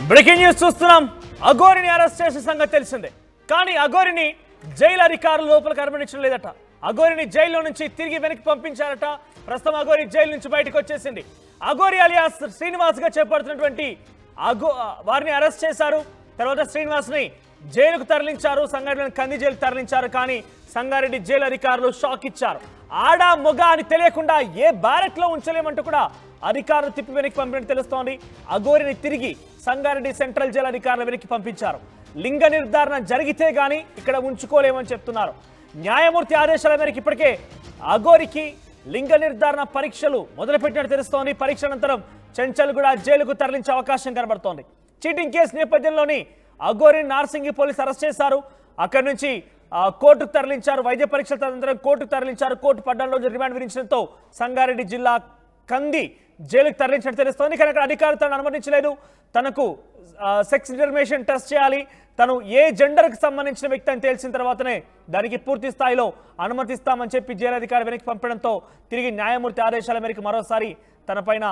Breaking news చూస్తున్నాం. అఘోరిని arrest చేసిన సంగతి తెలిసిందే. కానీ అఘోరిని జైలు అధికారులు లోపలికి అనుమతించడం లేదట. అఘోరిని జైల్లో నుంచి తిరిగి వెనక్కి పంపించారట. ప్రస్తుతం అఘోరి జైలు నుంచి బయటకు వచ్చేసింది. అఘోరి అలియాస్ శ్రీనివాస్ గా చేపడుతున్నటువంటి వారిని అరెస్ట్ చేశారు. తర్వాత శ్రీనివాస్ ని జైలుకు తరలించారు. సంగారెడ్డి కంది జైలు తరలించారు. కానీ సంగారెడ్డి జైలు అధికారులు షాక్ ఇచ్చారు. ఆడ మొగ అని తెలియకుండా ఏ బ్యారెక్ లో ఉంచలేమంటూ కూడా అధికారులు తిప్పి వెనక్కి పంపినట్టు తెలుస్తోంది. అఘోరిని తిరిగి సంగారెడ్డి సెంట్రల్ జైలు అధికారులు వెనక్కి పంపించారు. లింగ నిర్ధారణ జరిగితే గానీ ఇక్కడ ఉంచుకోలేమని చెప్తున్నారు. న్యాయమూర్తి ఆదేశాల మేరకు ఇప్పటికే అఘోరికి లింగ నిర్ధారణ పరీక్షలు మొదలుపెట్టినట్టు తెలుస్తోంది. పరీక్ష అనంతరం చెంచల్గూడ జైలుకు తరలించే అవకాశం కనబడుతోంది. చీటింగ్ కేసు నేపథ్యంలోని అఘోరిని నార్సింగి పోలీసు అరెస్ట్ చేశారు. అక్కడి నుంచి కోర్టుకు తరలించారు. వైద్య పరీక్షల అనంతరం కోర్టుకు తరలించారు. కోర్టు 14 రోజులు రిమాండ్ విధించడంతో సంగారెడ్డి జిల్లా కంది జైలుకు తరలించినట్టు తెలుస్తోంది. కానీ అక్కడ అధికారులు తనను అనుమతించలేదు. తనకు సెక్స్ డిటర్మినేషన్ టెస్ట్ చేయాలి, తను ఏ జెండర్కి సంబంధించిన వ్యక్తి అని తెలిసిన తర్వాతనే దానికి పూర్తి స్థాయిలో అనుమతిస్తామని చెప్పి జైలు అధికారి వెనక్కి పంపడంతో తిరిగి న్యాయమూర్తి ఆదేశాల మేరకు మరోసారి తన పైన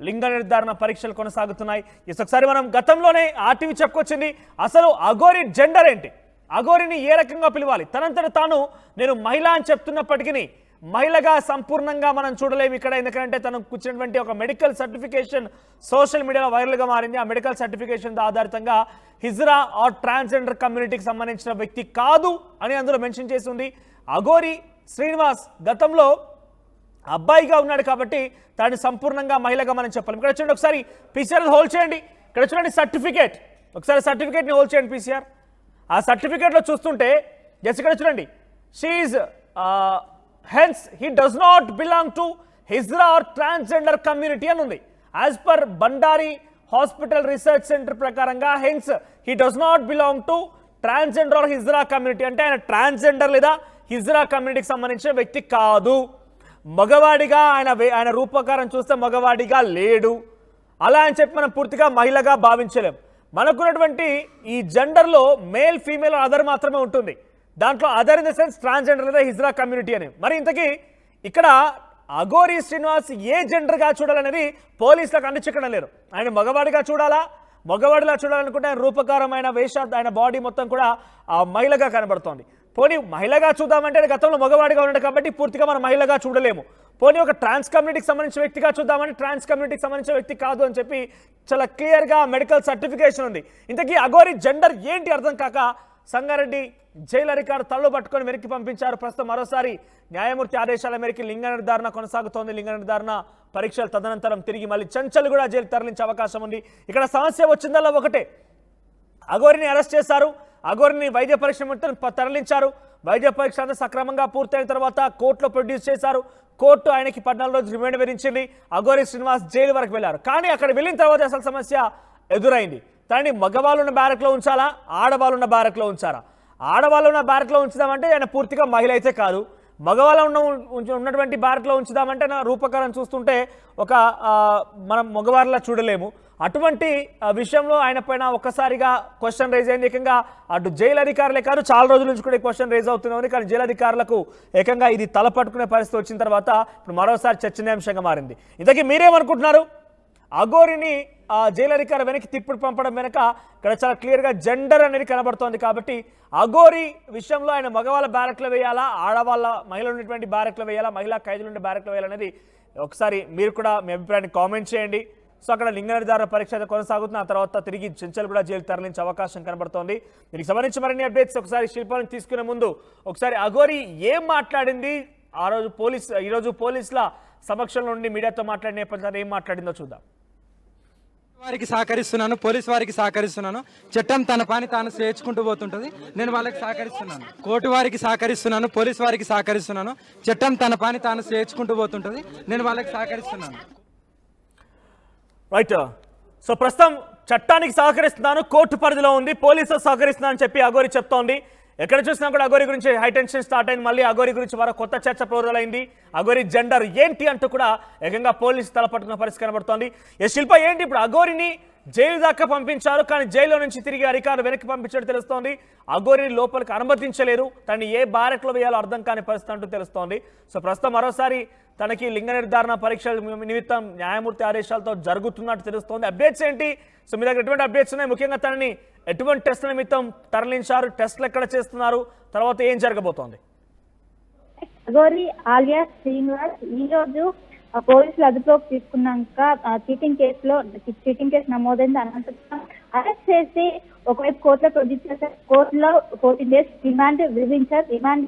లింగ నిర్ధారణ పరీక్షలు కొనసాగుతున్నాయి. ఒకసారి మనం గతంలోనే ఆర్టీవీ చెప్పుకొచ్చింది. అసలు అఘోరి జెండర్ ఏంటి, అఘోరిని ఏ రకంగా పిలవాలి? తనంతట తాను నేను మహిళ అని చెప్తున్నప్పటికీ మహిళగా సంపూర్ణంగా మనం చూడలేము ఇక్కడ. ఎందుకంటే తనకు కూర్చున్నటువంటి ఒక మెడికల్ సర్టిఫికేషన్ సోషల్ మీడియాలో వైరల్గా మారింది. ఆ మెడికల్ సర్టిఫికేషన్ ఆధారితంగా హిజ్రా ఆర్ ట్రాన్స్జెండర్ కమ్యూనిటీకి సంబంధించిన వ్యక్తి కాదు అని అందులో మెన్షన్ చేసి ఉంది. అఘోరి శ్రీనివాస్ గతంలో అబ్బాయిగా ఉన్నాడు కాబట్టి తాను సంపూర్ణంగా మహిళగా మనం చెప్పాలి. ఇక్కడ చూడండి, ఒకసారి పీసీఆర్ హోల్డ్ చేయండి. ఇక్కడ చూడండి సర్టిఫికేట్, ఒకసారి సర్టిఫికేట్ని హోల్డ్ చేయండి పీసీఆర్. ఆ సర్టిఫికేట్లో చూస్తుంటే జస్ట్ ఇక్కడ చూడండి, she hence he does not belong to hijra or transgender community అని ఉంది. As per Bandari hospital research centre ప్రకారంగా hence he does not belong to transgender or hijra community, అంటే ఆయన ట్రాన్స్జెండర్ లేదా హిజ్రా కమ్యూనిటీకి సంబంధించిన వ్యక్తి కాదు. మగవాడిగా ఆయన రూపకారం చూస్తే మగవాడిగా లేడు. అలా అని చెప్పి మనం పూర్తిగా మహిళగా భావించలేం. మనకున్నటువంటి ఈ జెండర్లో మేల్ ఫీమేల్ అదర్ మాత్రమే ఉంటుంది. దాంట్లో other in the sense transgender లేదా హిజ్రా కమ్యూనిటీ అని. మరి ఇంతకీ ఇక్కడ అఘోరి శ్రీనివాస్ ఏ జెండర్గా చూడాలనేది పోలీసులకు అందించడం లేరు. ఆయన మగవాడిగా చూడాలా, మగవాడిలా చూడాలనుకుంటే ఆయన రూపకారం, ఆయన ఆయన బాడీ మొత్తం కూడా మహిళగా కనబడుతోంది. పోనీ మహిళగా చూద్దామంటే గతంలో మగవాడిగా ఉన్నాడు కాబట్టి పూర్తిగా మనం మహిళగా చూడలేము. పోనీ ఒక ట్రాన్స్ కమ్యూనిటీకి సంబంధించిన వ్యక్తిగా చూద్దామని ట్రాన్స్ కమ్యూనిటీకి సంబంధించిన వ్యక్తి కాదు అని చెప్పి చాలా క్లియర్గా మెడికల్ సర్టిఫికేషన్ ఉంది. ఇంతకీ అఘోరి జెండర్ ఏంటి అర్థం కాక సంగారెడ్డి జైలు అధికారులు తల్లు పట్టుకొని వెనక్కి పంపించారు. ప్రస్తుతం మరోసారి న్యాయమూర్తి ఆదేశాల మేరకు లింగ నిర్ధారణ కొనసాగుతోంది. లింగ నిర్ధారణ పరీక్షలు తదనంతరం తిరిగి మళ్ళీ చెంచల్గూడ జైలు తరలించే అవకాశం ఉంది. ఇక్కడ సమస్య వచ్చిందల్లా ఒకటే, అఘోరిని అరెస్ట్ చేశారు, అఘోరిని వైద్య పరీక్ష తరలించారు. వైద్య పరీక్ష అంతా సక్రమంగా పూర్తయిన తర్వాత కోర్టులో ప్రొడ్యూస్ చేశారు. కోర్టు ఆయనకి 14 రోజులు రిమాండ్ విధించింది. అఘోరి శ్రీనివాస్ జైలు వరకు వెళ్ళారు. కానీ అక్కడ వెళ్ళిన తర్వాత అసలు సమస్య ఎదురైంది. తనని మగవాళ్ళు ఉన్న బ్యారక్లో ఉంచాలా, ఆడవాళ్ళు ఉన్న బ్యారక్లో ఉంచారా? ఆడవాళ్ళు ఉన్న బ్యారక్లో ఉంచుదామంటే ఆయన పూర్తిగా మహిళ అయితే కాదు. మగవాళ్ళు ఉన్నటువంటి బ్యారక్లో ఉంచుదామంటే నా రూపకారం చూస్తుంటే ఒక మనం మగవారిలా చూడలేము. అటువంటి విషయంలో ఆయన పైన ఒక్కసారిగా క్వశ్చన్ రైజ్ అయింది. ఏకంగా అటు జైలు అధికారులే కాదు, చాలా రోజుల నుంచి కూడా క్వశ్చన్ రైజ్ అవుతుంది. కానీ జైలు అధికారులకు ఏకంగా ఇది తలపట్టుకునే పరిస్థితి వచ్చిన తర్వాత ఇప్పుడు మరోసారి చర్చనీయాంశంగా మారింది. ఇంతకీ మీరేమనుకుంటున్నారు? అఘోరిని జైలు అధికారి వెనక్కి తిప్పుడు పంపడం వెనక ఇక్కడ చాలా క్లియర్గా జెండర్ అనేది కనబడుతోంది. కాబట్టి అఘోరి విషయంలో ఆయన మగవాళ్ళ బ్యారెక్లో వేయాలా, ఆడవాళ్ళ మహిళలు ఉన్నటువంటి బ్యారెక్లో వేయాలా, మహిళా ఖైదీలు ఉండే బ్యారెక్లో వేయాలనేది ఒకసారి మీరు కూడా మీ అభిప్రాయాన్ని కామెంట్ చేయండి. సో అక్కడ లింగ నిర్ధారణ పరీక్ష కొనసాగుతుంది. ఆ తర్వాత తిరిగి చెంచల్గూడ జైలు తరలించే అవకాశం కనబడుతోంది. దీనికి సంబంధించి మరిన్ని అప్డేట్స్ ఒకసారి శిల్పాలను తీసుకునే ముందు ఒకసారి అఘోరి ఏం మాట్లాడింది ఆ రోజు ఈరోజు పోలీసుల సమక్షంలో నుండి మీడియాతో మాట్లాడిన నేపథ్యంలో ఏం మాట్లాడిందో చూద్దాం. వారికి సహకరిస్తున్నాను, పోలీసు వారికి సహకరిస్తున్నాను. చట్టం తన పని తాను చేర్చుకుంటూ పోతుంటుంది. నేను వాళ్ళకి సహకరిస్తున్నాను. కోర్టు వారికి సహకరిస్తున్నాను, పోలీసు వారికి సహకరిస్తున్నాను. చట్టం తన పని తాను చేర్చుకుంటూ పోతుంటుంది. నేను వాళ్ళకి సహకరిస్తున్నాను. రైట్. సో ప్రస్తుతం చట్టానికి సహకరిస్తున్నాను, కోర్టు పరిధిలో ఉంది, పోలీసులు సహకరిస్తున్నాను అని చెప్పి అఘోరి చెప్తోంది. ఎక్కడ చూసినా కూడా అఘోరి గురించి హై టెన్షన్ స్టార్ట్ అయింది. మళ్ళీ అఘోరి గురించి మరో కొత్త చర్చ ప్రారంభమైంది. అఘోరి జెండర్ ఏంటి అంటూ కూడా ఏకంగా పోలీసు తలపట్టుకున్న పరిస్థితి కనబడుతోంది. శిల్ప ఏంటి ఇప్పుడు అఘోరిని జైలు దాకా పంపించారు. కానీ జైల్లో నుంచి తిరిగి అధికారులు వెనక్కి పంపించడం తెలుస్తోంది. అఘోరిని లోపలికి అనుమతించలేరు. తనని ఏ బ్యారెక్లో వేయాలో అర్థం కాని పరిస్థితి అంటూ తెలుస్తోంది. సో ప్రస్తుతం మరోసారి తనకి లింగ నిర్ధారణ పరీక్షల నిమిత్తం న్యాయమూర్తి ఆదేశాలతో జరుగుతున్నట్టు తెలుస్తోంది. అప్డేట్స్ ఏంటి? సో మీ దగ్గర ఎటువంటి అప్డేట్స్ ఉన్నాయి? ముఖ్యంగా తనని ఎటువంటి టెస్ట్ల నిమిత్తం తరలించారు? టెస్ట్లు ఎక్కడ చేస్తున్నారు? తర్వాత ఏం జరగబోతోంది? అఘోరి ఆలియా శ్రీనివాస్ ఈ రోజు పోలీసులు అదుపులోకి తీసుకున్నాక చీటింగ్ కేసు నమోదైంది. అనంతరం అరెస్ట్ చేసి ఒకవైపు కోర్టులో ప్రొడ్యూస్ చేశారు. కోర్టులో 14 days రిమాండ్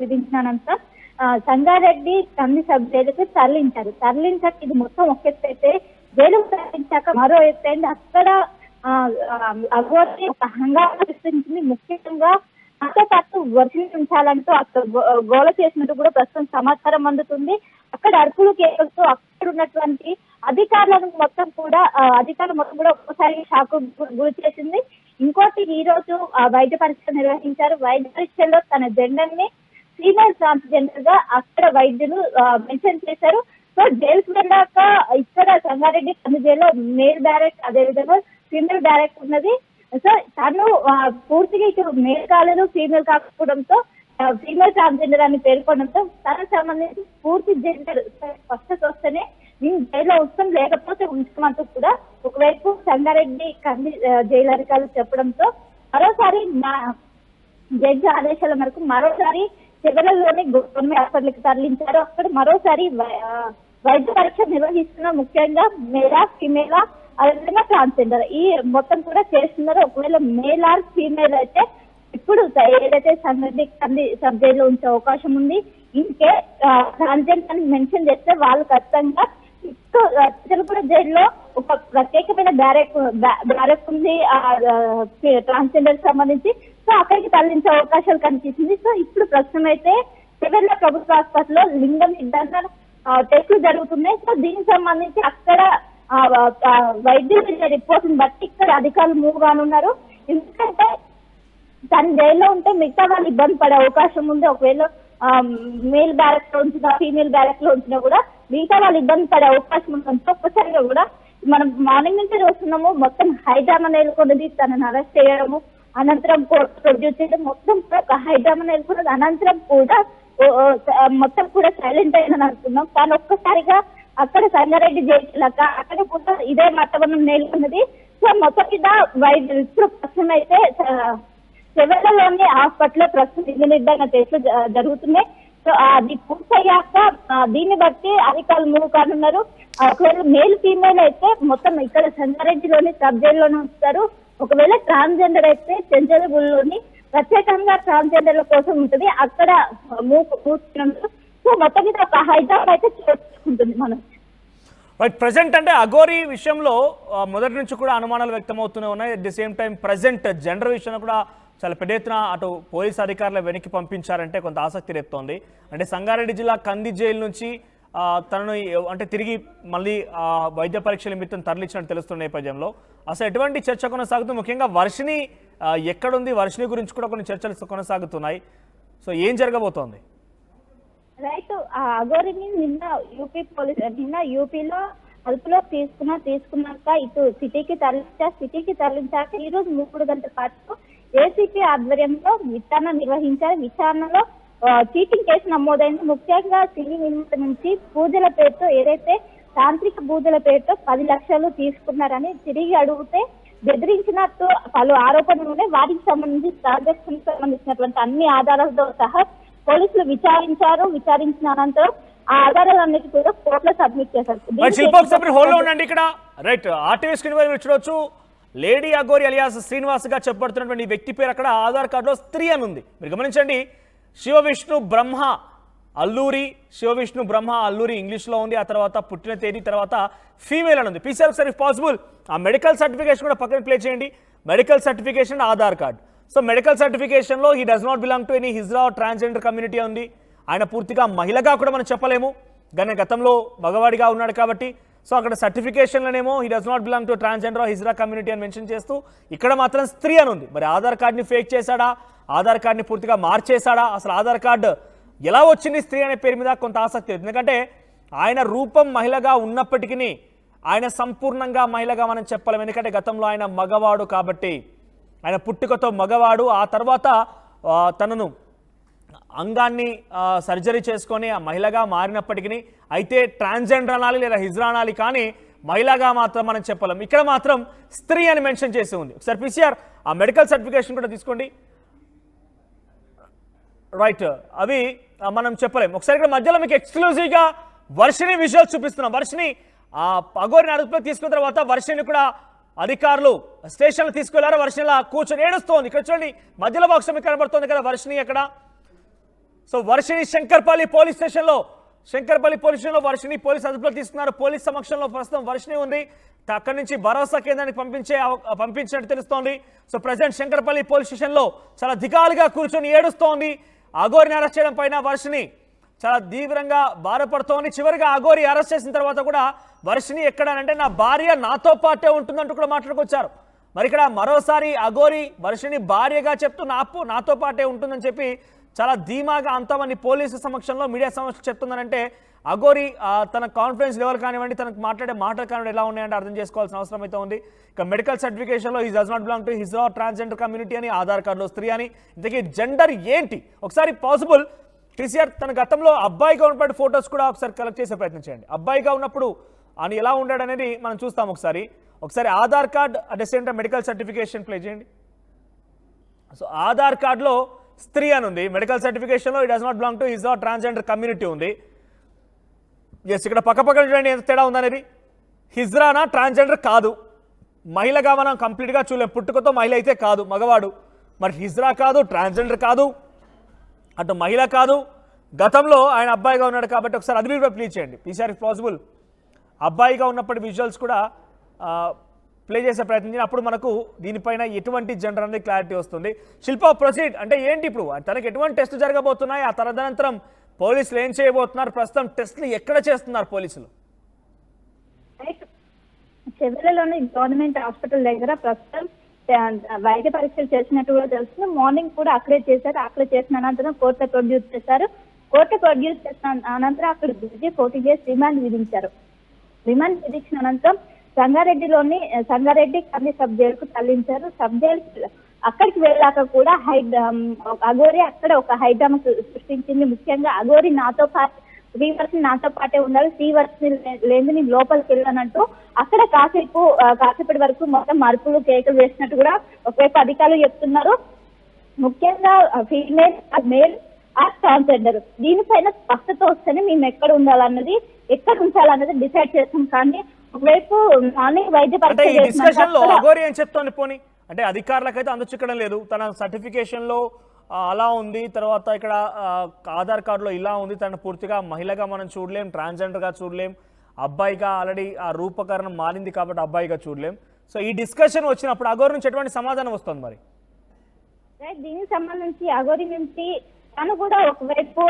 విధించిన అనంతరం సంగారెడ్డి కంది సబ్ జైలుకు తరలించాక ఇది మొత్తం ఒక ఎత్తు అయితే జైలుకు తరలించాక మరో ఎత్తు అయింది. అక్కడ అఘోరి ఒక హంగామా సృష్టించింది. ముఖ్యంగా అంతో పాటు వర్షం ఉంచాలంటూ అక్కడ గోల చేసినట్టు కూడా ప్రస్తుతం సమాచారం అందుతుంది. అక్కడ అరుపులు కేకలతో అక్కడ ఉన్నటువంటి అధికారులు మొత్తం కూడా ఒక్కసారి షాక్ గురి చేసింది. ఇంకోటి ఈ రోజు వైద్య పరీక్ష నిర్వహించారు. వైద్య పరీక్షలో తన జెండర్ని ఫీమేల్ ట్రాన్స్జెండర్ గా అక్కడ వైద్యులు మెన్షన్ చేశారు. సో జైలుకు వెళ్ళాక ఇక్కడ సంగారెడ్డి కంది జైల్లో మేల్ బ్యారెక్ అదేవిధంగా ఫీమేల్ బ్యారెక్ ఉన్నది. సో తను పూర్తిగా ఇటు మేల్ కాలేదు, ఫీమేల్ కాకపోవడంతో ఫీమేల్ ట్రాన్స్జెండర్ అని పేర్కొనడంతో తనకు సంబంధించి పూర్తి జెండర్ స్పష్టత వస్తేనే నేను జైల్లో ఉంచడం లేకపోతే ఉంచమంటూ కూడా ఒకవైపు సంగారెడ్డి కంది జైలు అధికారులు చెప్పడంతో మరోసారి జడ్జి ఆదేశాల మేరకు మరోసారి చివరలోని గవర్నమెంట్ హాస్పిటల్కి తరలించారు. అక్కడ మరోసారి వైద్య పరీక్ష నిర్వహిస్తున్న ముఖ్యంగా మేలా ఫీమేలా అదేవిధంగా ట్రాన్స్జెండర్ ఈ మొత్తం కూడా చేస్తున్నారు. ఒకవేళ మేల్ ఆర్ ఫీమేల్ అయితే ఇప్పుడు ఏదైతే సంగారెడ్డి కంది సబ్ జైల్లో ఉంచే అవకాశం ఉంది. ఇంకే ట్రాన్స్జెండర్ అని మెన్షన్ చేస్తే వాళ్ళు ఖచ్చితంగా చిలకూడ జైల్లో ఒక ప్రత్యేకమైన బ్యారెక్ ఉంది ట్రాన్స్జెండర్ సంబంధించి. సో అక్కడికి తరలించే అవకాశాలు కనిపిస్తుంది. సో ఇప్పుడు ప్రస్తుతం అయితే చివరిలో ప్రభుత్వ హాస్పిటల్లో లింగ నిర్ధారణ టెస్టులు జరుగుతున్నాయి. సో దీనికి సంబంధించి అక్కడ వైద్యుల రిపోర్ట్ బట్టి ఇక్కడ అధికారులు మూవ్ కానున్నారు. ఎందుకంటే తన జైల్లో ఉంటే మిగతా వాళ్ళు ఇబ్బంది పడే అవకాశం ఉంది. ఒకవేళ మేల్ బ్యారెక్ లో ఉంచినా ఫీమేల్ బ్యారెక్ లో ఉంచినా కూడా మిగతా వాళ్ళు ఇబ్బంది పడే అవకాశం ఉంటుంది. ఒక్కసారిగా కూడా మనం మార్నింగ్ నుంచి చూస్తున్నాము మొత్తం హైడ్రామా నెలకొన్నది. తనను అరెస్ట్ చేయడము అనంతరం కోర్టు ప్రొడ్యూస్ చేయడం మొత్తం ఒక హైడ్రామా నెలకొన్నది. అనంతరం కూడా మొత్తం కూడా సైలెంట్ అయిందని అనుకున్నాం. కానీ ఒక్కసారిగా అక్కడ సంగారెడ్డి జైలుక అక్కడ కూడా ఇదే వాతావరణం నెలకొన్నది. సో మొత్తం మీద వైద్యులు ఇప్పుడు ప్రస్తుతం అయితే చివరిలోని హాస్పిటల్లో ప్రస్తుతం లింగ నిర్ధారణ టెస్టులు జరుగుతున్నాయి. సో అది పూర్తయ్యాక దీన్ని బట్టి అధికారులు మూవ్ కానున్నారు. ఒకవేళ మేల్ ఫీమేల్ అయితే మొత్తం ఇక్కడ సంగారెడ్డిలోని సబ్ జైల్లోనే ఉంచుతారు. ఒకవేళ ట్రాన్స్జెండర్ అయితే చెంచలగూడలోని ప్రత్యేకంగా ట్రాన్స్జెండర్ల కోసం ఉంటుంది. అక్కడ మూర్చుకున్నారు. సో మొత్తం మీద ఒక హైదరాబాద్ అయితే చేసుకుంటుంది మనం. రైట్, ప్రజెంట్ అంటే అఘోరి విషయంలో మొదటి నుంచి కూడా అనుమానాలు వ్యక్తమవుతూనే ఉన్నాయి. At the same time present gender విషయంలో కూడా చాలా పెద్ద ఎత్తున అటు పోలీసు అధికారులు వెనక్కి పంపించారంటే కొంత ఆసక్తి రేపుతోంది. అంటే సంగారెడ్డి జిల్లా కంది జైలు నుంచి తనను అంటే తిరిగి మళ్ళీ వైద్య పరీక్షల నిమిత్తం తరలించినట్టు తెలుస్తున్న నేపథ్యంలో అసలు ఎటువంటి చర్చ కొనసాగుతుంది? ముఖ్యంగా వర్షిని ఎక్కడుంది? వర్షిని గురించి కూడా కొన్ని చర్చలు కొనసాగుతున్నాయి. సో ఏం జరగబోతోంది? రైట్, అఘోరిని నిన్న యూపీలో అదుపులో తీసుకున్నాక ఇటు సిటీకి తరలించాక ఈ రోజు 3 గంటల పాటు ఏసీపీ ఆధ్వర్యంలో విచారణ నిర్వహించారు. విచారణలో చీటింగ్ కేసు నమోదైంది. ముఖ్యంగా సినీ నిర్మిత నుంచి పూజల పేరుతో ఏదైతే తాంత్రిక పూజల పేరుతో 10 లక్షలు తీసుకున్నారని తిరిగి అడిగితే బెదిరించినట్టు పలు ఆరోపణలు ఉన్నాయి. వాటికి సంబంధించినటువంటి అన్ని ఆధారాలతో సహా పోలీసులు విచారించిన అనంతరం ఆ ఆధారాలన్నిటి కూడా కోర్టులో సబ్మిట్ చేశారు. ఇక్కడ రైట్ ఆర్టీవీ చూడొచ్చు. లేడీ అఘోరి అలియాస్ శ్రీనివాస్ గా చెప్పబడుతున్నటువంటి వ్యక్తి పేరు అక్కడ ఆధార్ కార్డులో స్త్రీ అని ఉంది. మీరు గమనించండి. శివవిష్ణు బ్రహ్మ అల్లూరి ఇంగ్లీష్లో ఉంది. ఆ తర్వాత పుట్టిన తేదీ తర్వాత ఫీమేల్ అని ఉంది. పీసీఆర్ సార్ ఇఫ్ పాసిబుల్ ఆ మెడికల్ సర్టిఫికేషన్ కూడా పక్కన ప్లే చేయండి. Medical certification Aadhaar card. So medical సర్టిఫికేషన్లో he does not belong to any hijra transgender community ఉంది. ఆయన పూర్తిగా మహిళగా కూడా మనం చెప్పలేము, కానీ గతంలో మగవాడిగా ఉన్నాడు కాబట్టి. సో అక్కడ సర్టిఫికేషన్లోనేమో he does not belong to transgender hijra community అని మెన్షన్ చేస్తూ ఇక్కడ మాత్రం స్త్రీ అని ఉంది. మరి ఆధార్ కార్డ్ని ఫేక్ చేశాడా? ఆధార్ కార్డ్ని పూర్తిగా మార్చేశాడా? అసలు ఆధార్ కార్డు ఎలా వచ్చింది స్త్రీ అనే పేరు మీద కొంత ఆసక్తి. ఎందుకంటే ఆయన రూపం మహిళగా ఉన్నప్పటికీ ఆయన సంపూర్ణంగా మహిళగా మనం చెప్పలేం, ఎందుకంటే గతంలో ఆయన మగవాడు కాబట్టి, ఆయన పుట్టుకతో మగవాడు. ఆ తర్వాత తనను అంగాన్ని సర్జరీ చేసుకొని ఆ మహిళగా మారినప్పటికీ, అయితే ట్రాన్స్జెండర్ అనాలి లేదా హిజ్రా అనాలి, కానీ మహిళగా మాత్రం మనం చెప్పలేం. ఇక్కడ మాత్రం స్త్రీ అని మెన్షన్ చేసి ఉంది. ఒకసారి PCR ఆ మెడికల్ సర్టిఫికేషన్ కూడా తీసుకోండి. రైట్, అవి మనం చెప్పలేం. ఒకసారి ఇక్కడ మధ్యలో మీకు ఎక్స్క్లూజివ్గా వర్షిని విజువల్స్ చూపిస్తున్నాం. వర్షిని అఘోరిని అదుపులో తీసుకున్న తర్వాత వర్షిని కూడా అధికారులు స్టేషన్లో తీసుకెళ్లారు. వర్షినిలా కూర్చొని ఏడుస్తోంది. ఇక్కడ చూడండి మధ్యలో బాక్స్ మీకు కనబడుతోంది కదా వర్షిని అక్కడ. సో వర్షిని శంకర్పల్లి పోలీస్ స్టేషన్లో వర్షిని పోలీస్ అదుపులో తీసుకున్నారు. పోలీస్ సమక్షంలో ప్రస్తుతం వర్షిని ఉంది. అక్కడి నుంచి భరోసా కేంద్రానికి పంపించినట్టు తెలుస్తోంది. సో ప్రెసిడెంట్ శంకర్పల్లి పోలీస్ స్టేషన్లో చాలా దిగాలుగా కూర్చొని ఏడుస్తోంది. అఘోరిని అరెస్ట్ చేయడం పైన వర్షిని చాలా తీవ్రంగా బాధపడుతోంది. చివరిగా అఘోరి అరెస్ట్ చేసిన తర్వాత కూడా వర్షిని ఎక్కడానంటే నా భార్య నాతో పాటే ఉంటుందంటూ కూడా మాట్లాడుకొచ్చారు. మరి ఇక్కడ మరోసారి అఘోరి వర్షిని భార్యగా చెప్తూ నాతో పాటే ఉంటుందని చెప్పి చాలా ధీమాగా అంతమంది పోలీసు సమక్షంలో మీడియా సమక్షంలో చెప్తుందనంటే అఘోరి తన కాన్ఫిడెన్స్ లెవెల్ కానివ్వండి, తనకు మాట్లాడే మాటలు కానివ్వండి ఎలా ఉన్నాయంటే అర్థం చేసుకోవాల్సిన అవసరం అయితే ఉంది. ఇక మెడికల్ సర్టిఫికేషన్లో ఈ does not belong to hijra transgender community అని, ఆధార్ కార్డులో స్త్రీ అని. ఇంతకీ జెండర్ ఏంటి ఒకసారి పాసిబుల్ PCR తన గతంలో అబ్బాయిగా ఉన్నప్పుడు ఫొటోస్ కూడా ఒకసారి కలెక్ట్ చేసే ప్రయత్నం చేయండి. అబ్బాయిగా ఉన్నప్పుడు అని ఎలా ఉండాడు అనేది మనం చూస్తాం. ఒకసారి Aadhaar card at the same time medical certification play చేయండి. సో ఆధార్ కార్డులో స్త్రీ అని ఉంది, మెడికల్ సర్టిఫికేషన్లో it does not belong to hijra transgender community ఉంది. ఎస్, ఇక్కడ పక్కపక్కన చూడండి ఎంత తేడా ఉందనేది. హిజ్రానా ట్రాన్స్జెండర్ కాదు, మహిళగా మనం కంప్లీట్గా చూడలేం. పుట్టుకతో మహిళ అయితే కాదు, మగవాడు. మరి హిజ్రా కాదు, ట్రాన్స్జెండర్ కాదు, అటు మహిళ కాదు. గతంలో ఆయన అబ్బాయిగా ఉన్నాడు కాబట్టి ఒకసారి అది కూడా ప్లే చేయండి. PCR ఇఫ్ పాసిబుల్ అబ్బాయిగా ఉన్నప్పటి విజువల్స్ కూడా ప్లే చేసే ప్రయత్నం చేయండి. అప్పుడు మనకు దీనిపైన ఎటువంటి జెండర్ అనేది క్లారిటీ వస్తుంది. శిల్ప ప్రొసీడ్ అంటే ఏంటి, ఇప్పుడు తనకి ఎటువంటి టెస్ట్ జరగబోతున్నాయి, ఆ తదనంతరం పోలీసులు ఏం చేయబోతున్నారు, ప్రస్తుతం టెస్టులు ఎక్కడ చేస్తున్నారు పోలీసులు? చెవెలలోని గవర్నమెంట్ హాస్పిటల్ దగ్గర ప్రస్తుతం వైద్య పరీక్షలు చేసినట్టు కూడా తెలుస్తుంది. మార్నింగ్ కూడా అక్కడే చేశారు. అక్కడ చేసిన అనంతరం కోర్టులో ప్రొడ్యూస్ చేశారు. కోర్టు ప్రొడ్యూస్ చేసిన అనంతరం అక్కడ 40 డేస్ రిమాండ్ విధించారు. రిమాండ్ విధించిన అనంతరం సంగారెడ్డి కర్రీ సబ్ జైలుకు తరలించారు. సబ్ జైలు అక్కడికి వెళ్ళాక కూడా అఘోరి అక్కడ ఒక హైడ్రామా సృష్టించింది. ముఖ్యంగా అఘోరి నాతో పాటు 3 వర్షం నాతో పాటే ఉండాలి, 3 వర్షం లేదు నేను లోపలికి వెళ్ళానంటూ అక్కడ కాసేపటి వరకు మొత్తం మరుపులు కేకలు వేసినట్టు కూడా ఒకవైపు అధికారులు చెప్తున్నారు. ముఖ్యంగా ఫీమేల్ మేల్ ట్రాన్స్జెండర్ దీనిపైన స్పష్టత వస్తేనే మేము ఎక్కడ ఉండాలన్నది, ఎక్కడ ఉంచాలన్నది డిసైడ్ చేస్తాం. కానీ ఒకవైపు మార్నింగ్ వైద్య డిస్కషన్లో అఘోరి ఏం చెప్తోంది పోనీ అంటే అధికారులకైతే అందచిక్కడం లేదు. తన సర్టిఫికేషన్లో అలా ఉంది, తర్వాత ఇక్కడ ఆధార్ కార్డులో ఇలా ఉంది, తను పూర్తిగా మహిళగా మనం చూడలేం, ట్రాన్స్జెండర్గా చూడలేం, అబ్బాయిగా ఆల్రెడీ ఆ రూపకరణం మారింది కాబట్టి అబ్బాయిగా చూడలేం. సో ఈ డిస్కషన్ వచ్చినప్పుడు అఘోరి నుంచి ఎటువంటి సమాధానం వస్తుంది మరి? దీనికి సంబంధించి అఘోరి నుంచి తను కూడా ఒకవైపు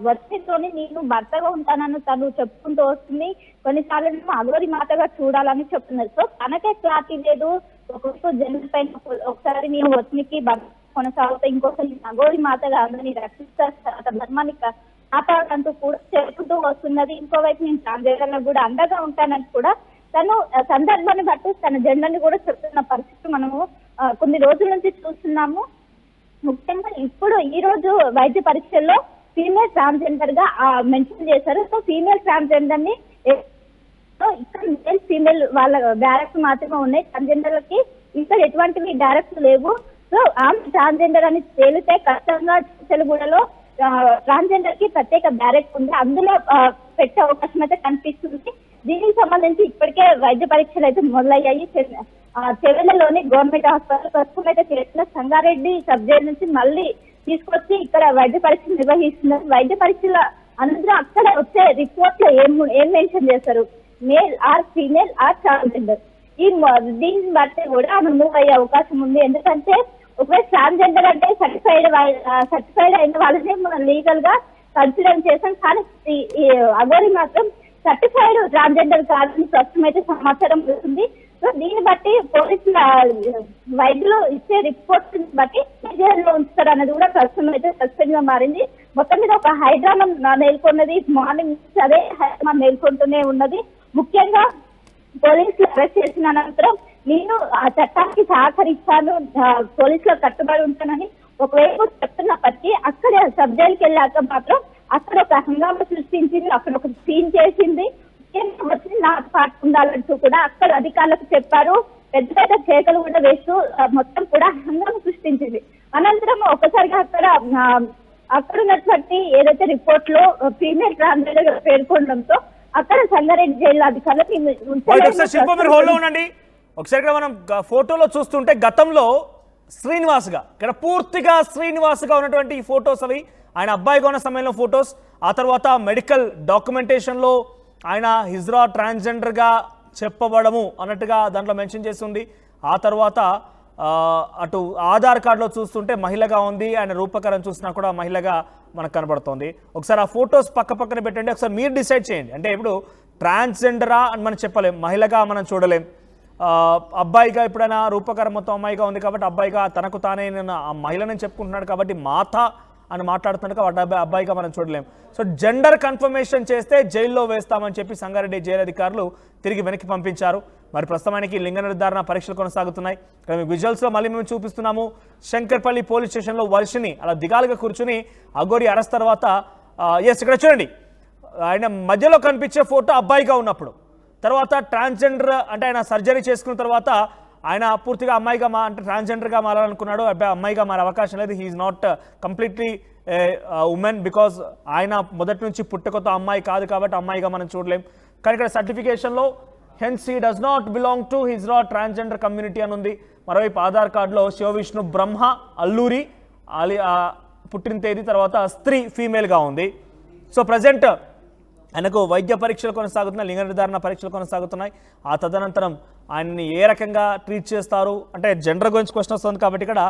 వర్షితోని నేను భర్తగా ఉంటానని తను చెప్పుకుంటూ వస్తుంది. కొన్నిసార్లు అఘోరి మాటగా చూడాలని చెప్తున్నారు. సో తనకే క్లారిటీ లేదు. ఒకవైపు జెండర్ పైన ఒకసారి నేను వర్షినికి భర్త కొనసాగుతా, ఇంకోసారి అఘోరి మాటగా అందరినీ రక్షిస్తారు, ధర్మాన్ని కాపాడంటూ కూడా చెప్పుకుంటూ వస్తున్నది. ఇంకోవైపు నేను ట్రాన్స్జెండర్లకు కూడా అండగా ఉంటానని కూడా తను సందర్భాన్ని బట్టి తన జెండర్ని కూడా చెప్తున్న పరిస్థితి మనము కొన్ని రోజుల నుంచి చూస్తున్నాము. ముఖ్యంగా ఇప్పుడు ఈ రోజు వైద్య పరీక్షల్లో ఫీమేల్ ట్రాన్స్జెండర్ గా మెన్షన్ చేశారు. సో ఫీమేల్ ట్రాన్స్జెండర్ ని ఇక్కడ మేల్ ఫీమేల్ వాళ్ళ డైరెక్ట్ మాత్రమే ఉన్నాయి, ట్రాన్స్జెండర్లకి ఇక్కడ ఎటువంటివి డైరెక్ట్ లేవు. సో ఆమె ట్రాన్స్జెండర్ అని తేలితే ఖచ్చితంగా చిత్తలగూడలో ట్రాన్స్జెండర్ కి ప్రత్యేక బ్యారెక్ ఉంది, అందులో పెట్టే అవకాశం అయితే కనిపిస్తుంది. దీనికి సంబంధించి ఇప్పటికే వైద్య పరీక్షలు అయితే మొదలయ్యాయి. చెవెలలోని గవర్నమెంట్ హాస్పిటల్ ప్రస్తుతం అయితే చేసిన సంగారెడ్డి సబ్ జైలు నుంచి మళ్ళీ తీసుకొచ్చి ఇక్కడ వైద్య పరీక్షలు నిర్వహిస్తున్నారు. వైద్య పరీక్షల అనంతరం అక్కడ వచ్చే రిపోర్ట్ లో ఏం మెన్షన్ చేస్తారు, male or female or transgender, దీన్ని బట్టి కూడా ఆమె మూవ్ అయ్యే అవకాశం ఉంది. ఎందుకంటే ఒకవేళ ట్రాన్స్జెండర్ అంటే సర్టిఫైడ్ అయిన వాళ్ళని మనం లీగల్ గా కన్సిడర్ చేసాం. కానీ అఘోరి మాత్రం సర్టిఫైడ్ ట్రాన్స్జెండర్ కాదని ప్రస్తుతం అయితే సమాచారం వస్తుంది. సో దీన్ని బట్టి పోలీసుల వైద్యులు ఇచ్చే రిపోర్ట్ బట్టి జైల్లో ఉంచుతారు అన్నది కూడా ప్రస్తుతం అయితే సస్పెండ్ గా మారింది. మొత్తం మీద ఒక హైడ్రామా నెలకొన్నది. మార్నింగ్ అదే హైడ్రామా నెలకొంటూనే ఉన్నది. ముఖ్యంగా పోలీసులు అరెస్ట్ చేసిన అనంతరం నేను ఆ చట్టానికి సహకరించాను, పోలీసులో కట్టుబడి ఉంటానని ఒకవైపు చెప్తున్నప్పటికీ అక్కడ సబ్ జైలుకి వెళ్ళాక మాత్రం అక్కడ ఒక హంగామా సృష్టించింది, అక్కడ ఒక సీన్ చేసింది. వచ్చి నాకు పాటు ఉండాలంటూ కూడా అక్కడ అధికారులకు చెప్పారు. పెద్ద పెద్ద కేకలు కూడా వేస్తూ మొత్తం కూడా హంగామా సృష్టించింది. అనంతరం ఒకసారిగా అక్కడ ఉన్నటువంటి ఏదైతే రిపోర్ట్ లో ఫీమేల్ ట్రాన్స్జెండర్ పేర్కొనడంతో అక్కడ సంగారెడ్డి జైలు అధికారులు శిల్ప మీరు హోల్డ్ లో ఉండండి. ఒకసారి మనం ఫోటోలో చూస్తుంటే గతంలో శ్రీనివాస్గా ఇక్కడ పూర్తిగా శ్రీనివాస్గా ఉన్నటువంటి ఈ ఫొటోస్ అవి ఆయన అబ్బాయిగా ఉన్న సమయంలో ఫొటోస్. ఆ తర్వాత మెడికల్ డాక్యుమెంటేషన్లో ఆయన హిజ్రా ట్రాన్స్జెండర్గా చెప్పబడము అన్నట్టుగా దాంట్లో మెన్షన్ చేస్తుంది. ఆ తర్వాత అటు ఆధార్ కార్డులో చూస్తుంటే మహిళగా ఉంది, ఆయన రూపకరం చూసినా కూడా మహిళగా మనకు కనబడుతోంది. ఒకసారి ఆ ఫొటోస్ పక్క పక్కన పెట్టండి, ఒకసారి మీరు డిసైడ్ చేయండి. అంటే ఇప్పుడు ట్రాన్స్జెండరా అని మనం చెప్పలేం, మహిళగా మనం చూడలేం. అబ్బాయిగా ఎప్పుడైనా రూపకరం మొత్తం అమ్మాయిగా ఉంది కాబట్టి అబ్బాయిగా తనకు తానే ఆ మహిళని చెప్పుకుంటున్నాడు కాబట్టి మాత అని మాట్లాడుతున్నాడు కాబట్టి అబ్బాయిగా మనం చూడలేం. సో జెండర్ కన్ఫర్మేషన్ చేస్తే జైల్లో వేస్తామని చెప్పి సంగారెడ్డి జైలు అధికారులు తిరిగి వెనక్కి పంపించారు. మరి ప్రస్తుతానికి లింగ నిర్ధారణ పరీక్షలు కొనసాగుతున్నాయి. ఇక్కడ మేము విజువల్స్లో మళ్ళీ మేము చూపిస్తున్నాము. శంకర్పల్లి పోలీస్ స్టేషన్లో వర్షిని అలా దిగాలుగా కూర్చుని అఘోరి అరెస్ట్ తర్వాత ఇక్కడ చూడండి, ఆయన మధ్యలో కనిపించే ఫోటో అబ్బాయిగా ఉన్నప్పుడు, తర్వాత ట్రాన్స్జెండర్ అంటే ఆయన సర్జరీ చేసుకున్న తర్వాత ఆయన పూర్తిగా అమ్మాయిగా అంటే ట్రాన్స్జెండర్గా మారాలనుకున్నాడు. అమ్మాయిగా మారే అవకాశం లేదు. He is not completely women because ఆయన మొదటి నుంచి పుట్టుకతో అమ్మాయి కాదు కాబట్టి అమ్మాయిగా మనం చూడలేం. కానీ ఇక్కడ సర్టిఫికేషన్లో hence he does not belong to hijra transgender community అని ఉంది. మరోవైపు ఆధార్ కార్డులో శివవిష్ణు బ్రహ్మ అల్లూరి పుట్టిన తేదీ తర్వాత స్త్రీ ఫీమేల్గా ఉంది. సో ప్రజెంట్ ఆయనకు వైద్య పరీక్షలు కొనసాగుతున్నాయి, లింగ నిర్ధారణ పరీక్షలు కొనసాగుతున్నాయి. ఆ తదనంతరం ఆయన్ని ఏ రకంగా ట్రీట్ చేస్తారు అంటే జెండర్ గురించి క్వశ్చన్ వస్తుంది కాబట్టి ఇక్కడ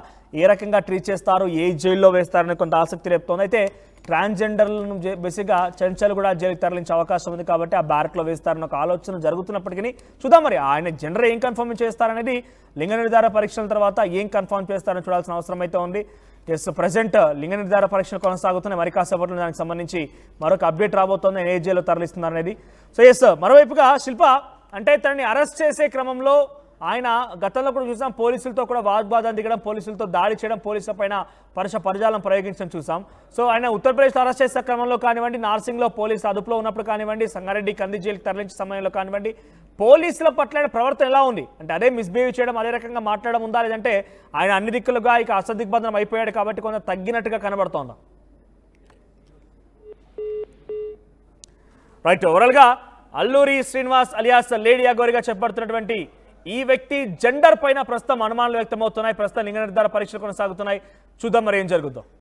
ఏ రకంగా ట్రీట్ చేస్తారు, ఏ జైల్లో వేస్తారని కొంత ఆసక్తి రేపుతోంది. అయితే ట్రాన్స్జెండర్లను బేసిక్గా చెంచలు కూడా జైలుకి తరలించే అవకాశం ఉంది కాబట్టి ఆ బ్యారెక్లో వేస్తారని ఒక ఆలోచన జరుగుతున్నప్పటికీ చూద్దాం మరి ఆయన జెండర్ ఏం కన్ఫర్మ్ చేస్తారనేది లింగ నిర్ధారణ పరీక్షల తర్వాత ఏం కన్ఫర్మ్ చేస్తారని చూడాల్సిన అవసరం అయితే ఉంది. ఎస్ ప్రజెంట్ లింగ నిర్ధారణ పరీక్షలు కొనసాగుతున్నాయి. మరి కాసేపట్లో దానికి సంబంధించి మరొక అప్డేట్ రాబోతోంది, ఏ జైల్లో తరలిస్తున్నారు అనేది. సో ఎస్ మరోవైపుగా శిల్ప అంటే తనని అరెస్ట్ చేసే క్రమంలో ఆయన గతంలో కూడా చూసాం పోలీసులతో కూడా వాగ్వాదం దిగడం, పోలీసులతో దాడి చేయడం, పోలీసుల పైన పరజాలం ప్రయోగించడం చూసాం. సో ఆయన ఉత్తరప్రదేశ్లో అరెస్ట్ చేసే క్రమంలో కానివ్వండి, నార్సింగ్లో పోలీసు అదుపులో ఉన్నప్పుడు కానివ్వండి, సంగారెడ్డి కంది జైలుకి తరలించే సమయంలో కానివ్వండి, పోలీసుల పట్ల ప్రవర్తన ఎలా ఉంది అంటే అదే మిస్బిహేవ్ చేయడం, అదే రకంగా మాట్లాడడం ఉందా, లేదంటే ఆయన అన్ని దిక్కులుగా ఇక అసదిగ్బంధనం అయిపోయాడు కాబట్టి కొంత తగ్గినట్టుగా కనబడుతోందా? రైట్, ఓవరాల్గా అల్లూరి శ్రీనివాస్ అలియాస్ లేడీ అఘోరిగా చెప్పబడుతున్నటువంటి ఈ వ్యక్తి జెండర్ పైన ప్రస్తుతం అనుమానాలు వ్యక్తమవుతున్నాయి. ప్రస్తుతం లింగ నిర్ధారణ పరీక్షలు కొనసాగుతున్నాయి. చూద్దాం మరి ఏం జరుగుతుందో.